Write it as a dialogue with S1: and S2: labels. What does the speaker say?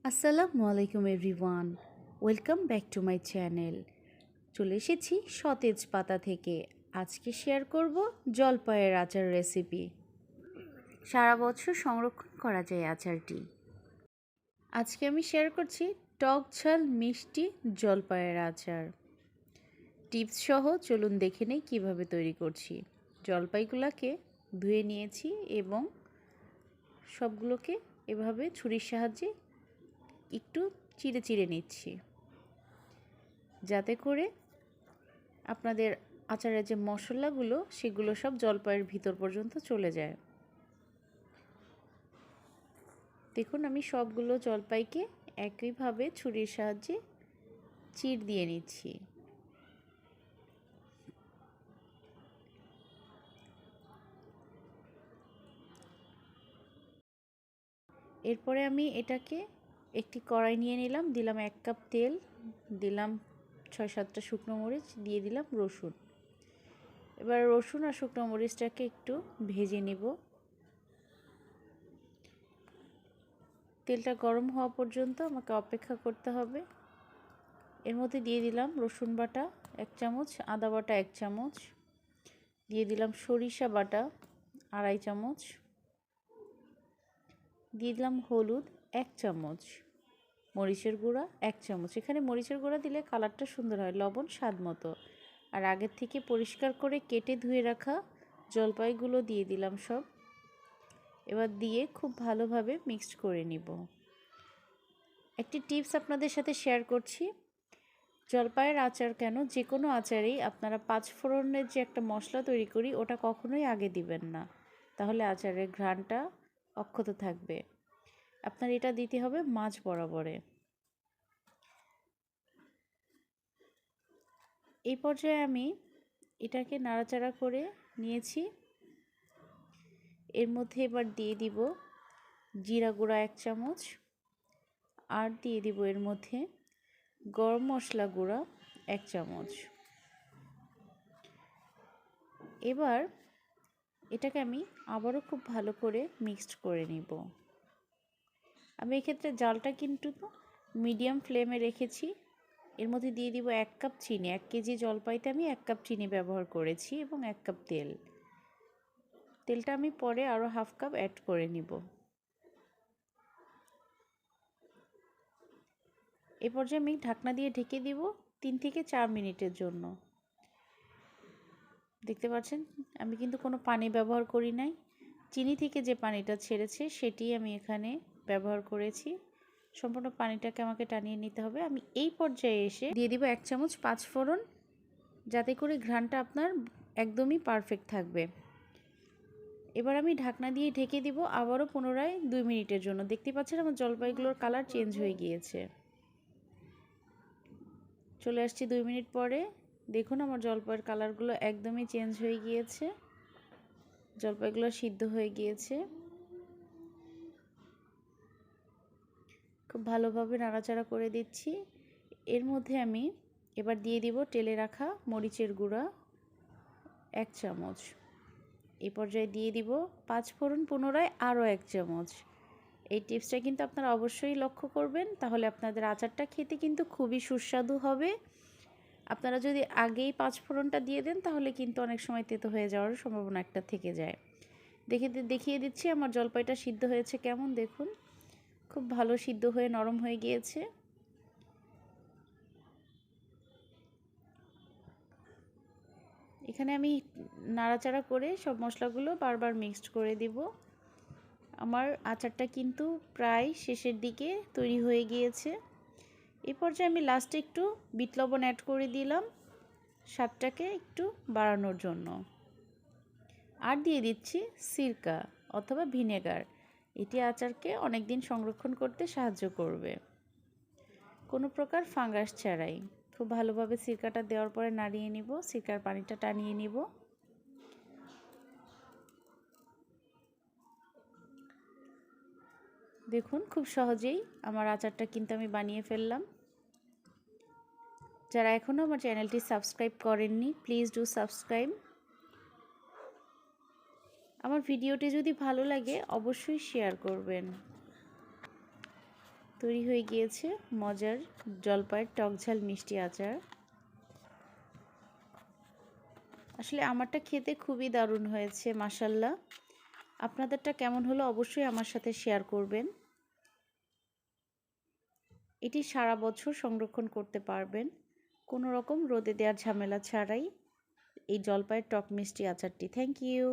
S1: আসসালামু আলাইকুম everyone, welcome back to my channel. চলে এসেছি সতেজ পাতা থেকে। আজকে শেয়ার করব জলপাইয়ের আচার রেসিপি। সারা বছর সংরক্ষণ করা যায় আচারটি। আজকে আমি শেয়ার করছি টক ঝাল মিষ্টি জলপাইয়ের আচার। টিপস সহ চলুন দেখে নেই কীভাবে তৈরি করছি। জলপাইগুলোকে ধুয়ে নিয়েছি এবং সবগুলোকে এভাবে ছুরির সাহায্যে একটু চিড়ে চিড়ে নিচ্ছি, যাতে করে আপনাদের আচারের যে মশলাগুলো সেগুলো সব জলপাইয়ের ভিতর পর্যন্ত চলে যায়। দেখুন, আমি সবগুলো জলপাইকে একইভাবে ছুরির সাহায্যে চিড় দিয়ে নিচ্ছি। এরপরে আমি এটাকে একটি কড়াই নিয়ে নিলাম, দিলাম 1 কাপ তেল, দিলাম 6-7টা শুকনো মরিচ, দিয়ে দিলাম রসুন। এবার রসুন আর শুকনো মরিচটাকে একটু ভেজে নেব। তেলটা গরম হওয়া পর্যন্ত আমাকে অপেক্ষা করতে হবে। এর মধ্যে দিয়ে দিলাম রসুন বাটা 1 চামচ, আদা বাটা 1 চামচ, দিয়ে দিলাম সরিষা বাটা 2.5 চামচ, দিয়ে দিলাম হলুদ 1 চামচ, মরিচের গুঁড়া 1 চামচ। এখানে মরিচের গুঁড়া দিলে কালারটা সুন্দর হয়। লবণ স্বাদ মতো। আর আগের থেকে পরিষ্কার করে কেটে ধুয়ে রাখা জলপাইগুলো দিয়ে দিলাম সব। এবার দিয়ে খুব ভালোভাবে মিক্সড করে নিব। একটি টিপস আপনাদের সাথে শেয়ার করছি। জলপাইয়ের আচার কেন, যে কোনো আচারেই আপনারা 5 ফোড়নের যে একটা মশলা তৈরি করি ওটা কখনোই আগে দিবেন না, তাহলে আচারের ঘ্রাণটা অক্ষত থাকবে। আপনার এটা দিতে হবে মাঝ বরাবরে। এই পর্যায়ে আমি এটাকে নাড়াচাড়া করে নিয়েছি। এর মধ্যে এবার দিয়ে দিব জিরা গুঁড়া 1 চামচ, আর দিয়ে দিব এর মধ্যে গরম মশলা গুঁড়া 1 চামচ। এবার এটাকে আমি আবারও খুব ভালো করে মিক্সড করে নিব। আমি এক্ষেত্রে জালটা কিন্তু মিডিয়াম ফ্লেমে রেখেছি। এর মধ্যে দিয়ে দিব 1 কাপ চিনি। 1 কেজি জলপাইতে আমি 1 কাপ চিনি ব্যবহার করেছি এবং 1 কাপ তেল। তেলটা আমি পরে আরও হাফ কাপ অ্যাড করে নিব। এই পর্যায়ে আমি ঢাকনা দিয়ে ঢেকে দিব 3 থেকে 4 মিনিটের জন্য। দেখতে পাচ্ছেন আমি কিন্তু কোনো পানি ব্যবহার করি নাই। চিনি থেকে যে পানিটা ছেড়েছে সেটি আমি এখানে ব্যবহার করেছি। সম্পূর্ণ পানিটাকে আমাকে টানিয়ে নিতে হবে। আমি এই পর্যায়ে এসে দিয়ে দিব 1 চামচ 5 ফোড়ন, যাতে করে ঘ্রাণটা আপনার একদমই পারফেক্ট থাকবে। এবার আমি ঢাকনা দিয়ে ঢেকে দিব আবারও পুনরায় 2 মিনিটের জন্য। দেখতে পাচ্ছেন আমার জলপাইগুলোর কালার চেঞ্জ হয়ে গিয়েছে। চলে আসছি 2 মিনিট পরে। দেখুন আমার জলপাইয়ের কালারগুলো একদমই চেঞ্জ হয়ে গিয়েছে। জলপাইগুলো সিদ্ধ হয়ে গিয়েছে। খুব ভালোভাবে নাড়াচাড়া করে দিচ্ছি। এর মধ্যে আমি এবার দিয়ে দিব টেলে রাখা মরিচের গুঁড়া 1 চামচ। এই পর্যায়ে দিয়ে দিব 5 ফোড়ন পুনরায় আরও 1 চামচ। এই টিপসটা কিন্তু আপনারা অবশ্যই লক্ষ্য করবেন, তাহলে আপনাদের আচারটা খেতে কিন্তু খুবই সুস্বাদু হবে। আপনারা যদি আগেই 5 ফোড়নটা দিয়ে দেন তাহলে কিন্তু অনেক সময় তেতো হয়ে যাওয়ার সম্ভাবনা একটা থেকে যায়। দেখিয়ে দিচ্ছি আমার জলপাইটা সিদ্ধ হয়েছে কেমন। দেখুন খুব ভালো সিদ্ধ হয়ে নরম হয়ে গিয়েছে। এখানে আমি নাড়াচাড়া করে সব মশলাগুলো বারবার মিক্সড করে দিব। আমার আচারটা কিন্তু প্রায় শেষের দিকে তৈরি হয়ে গিয়েছে। এই পর্যায়ে আমি লাস্টে একটু বিট লবণ অ্যাড করে দিলাম স্বাদটাকে একটু বাড়ানোর জন্য। আর দিয়ে দিচ্ছি সিরকা অথবা ভিনেগার। এটি আচারকে অনেক দিন সংরক্ষণ করতে সাহায্য করবে, কোনো প্রকার ফাঙ্গাস ছাড়াই। খুব ভালোভাবে সিরকাটা দেওয়ার পরে নাড়িয়ে নিব, সিরকার পানিটা টানিয়ে নিব। দেখুন খুব সহজেই আমার আচারটা কিন্তু আমি বানিয়ে ফেললাম। যারা এখনও আমার চ্যানেলটি সাবস্ক্রাইব করেননি প্লিজ ডু সাবস্ক্রাইব। আমার ভিডিওটি যদি ভালো লাগে অবশ্যই শেয়ার করবেন। তৈরি হয়ে গিয়েছে মজার জলপাইয়ের টক ঝাল মিষ্টি আচার। আসলে আমারটা খেতে খুবই দারুণ হয়েছে মাশাল্লাহ। আপনাদেরটা কেমন হলো অবশ্যই আমার সাথে শেয়ার করবেন। এটি সারা বছর সংরক্ষণ করতে পারবেন কোনো রকম রোদে দেওয়ার ঝামেলা ছাড়াই এই জলপাইয়ের টক মিষ্টি আচারটি। Thank you.